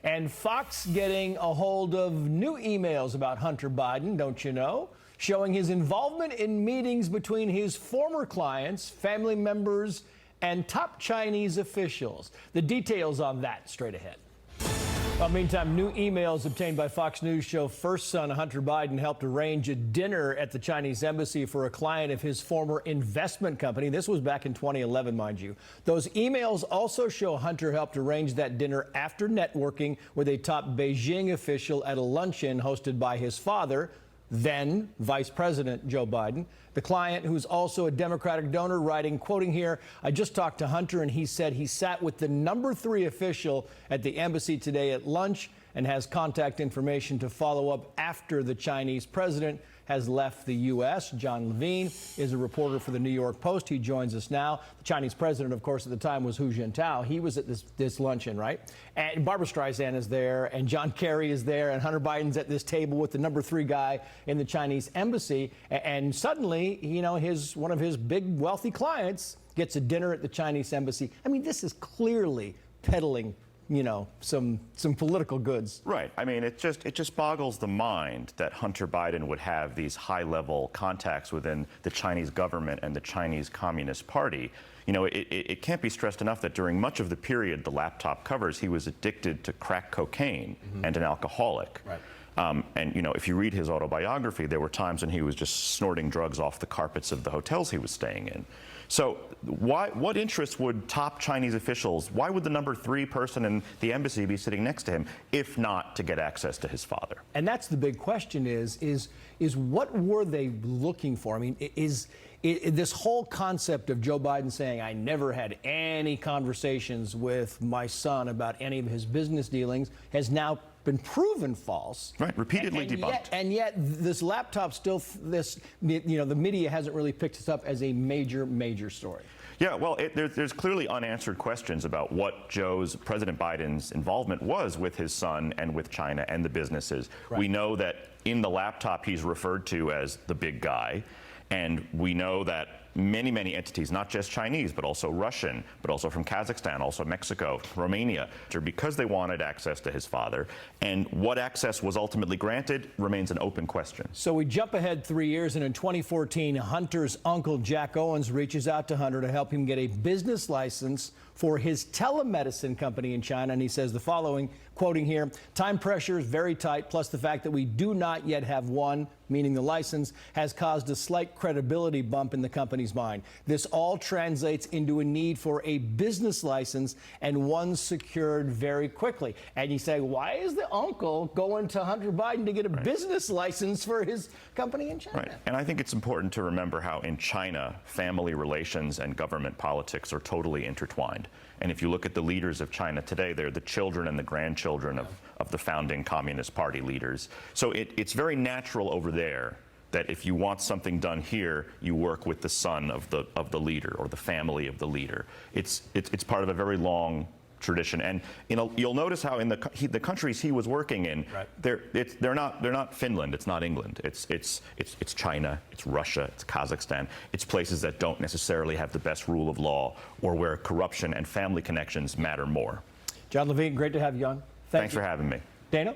And Fox getting a hold of new emails about Hunter Biden, don't you know? Showing his involvement in meetings between his former clients, family members, and top Chinese officials. The details on that straight ahead. Well, meantime, new emails obtained by Fox News show first son Hunter Biden helped arrange a dinner at the Chinese embassy for a client of his former investment company. This was back in 2011, mind you. Those emails also show Hunter helped arrange that dinner after networking with a top Beijing official at a luncheon hosted by his father, then Vice President Joe Biden. The client, who's also a Democratic donor, writing, quoting here, "I just talked to Hunter and he said he sat with the number 3 official at the embassy today at lunch and has contact information to follow up after the Chinese president has left the U.S." John Levine is a reporter for the New York Post. He joins us now. The Chinese president, of course, at the time was Hu Jintao. He was at this luncheon, right? And Barbara Streisand is there, and John Kerry is there, and Hunter Biden's at this table with the number 3 guy in the Chinese embassy. And suddenly, you know, one of his big wealthy clients gets a dinner at the Chinese embassy. I mean, this is clearly peddling, you know, some political goods. Right. I mean, it just boggles the mind that Hunter Biden would have these high-level contacts within the Chinese government and the Chinese Communist Party. You know, it can't be stressed enough that during much of the period the laptop covers, he was addicted to crack cocaine and an alcoholic. Right. And, you know, if you read his autobiography, there were times when he was just snorting drugs off the carpets of the hotels he was staying in. So what interest would top Chinese officials, why would the number 3 person in the embassy be sitting next to him, if not to get access to his father? And that's the big question is what were they looking for? I mean, this whole concept of Joe Biden saying, I never had any conversations with my son about any of his business dealings has now been proven false. Right, repeatedly debunked. And yet this laptop still, you know, the media hasn't really picked this up as a major story. Yeah, well, there's clearly unanswered questions about what President Biden's involvement was with his son and with China and the businesses. Right. We know that in the laptop he's referred to as the big guy, and we know that many entities, not just Chinese, but also Russian, but also from Kazakhstan, also Mexico, Romania, because they wanted access to his father. And what access was ultimately granted remains an open question. So we jump ahead 3 years, and in 2014, Hunter's uncle, Jack Owens, reaches out to Hunter to help him get a business license for his telemedicine company in China. And he says the following, quoting here, "Time pressure is very tight, plus the fact that we do not yet have one," meaning the license, "has caused a slight credibility bump in the company's mind. This all translates into a need for a business license and one secured very quickly." And you say, why is the uncle going to Hunter Biden to get a business license for his company in China? Right. And I think it's important to remember how in China, family relations and government politics are totally intertwined. And if you look at the leaders of China today, they're the children and the grandchildren of the founding Communist Party leaders. So it's very natural over there that if you want something done here, you work with the son of the leader or the family of the leader. It's part of a very long tradition. And you'll notice how in the countries he was working in, they're not Finland, it's not England, it's China, it's Russia, it's Kazakhstan, it's places that don't necessarily have the best rule of law or where corruption and family connections matter more. John Levine, great to have you on. Thanks for having me. Dana?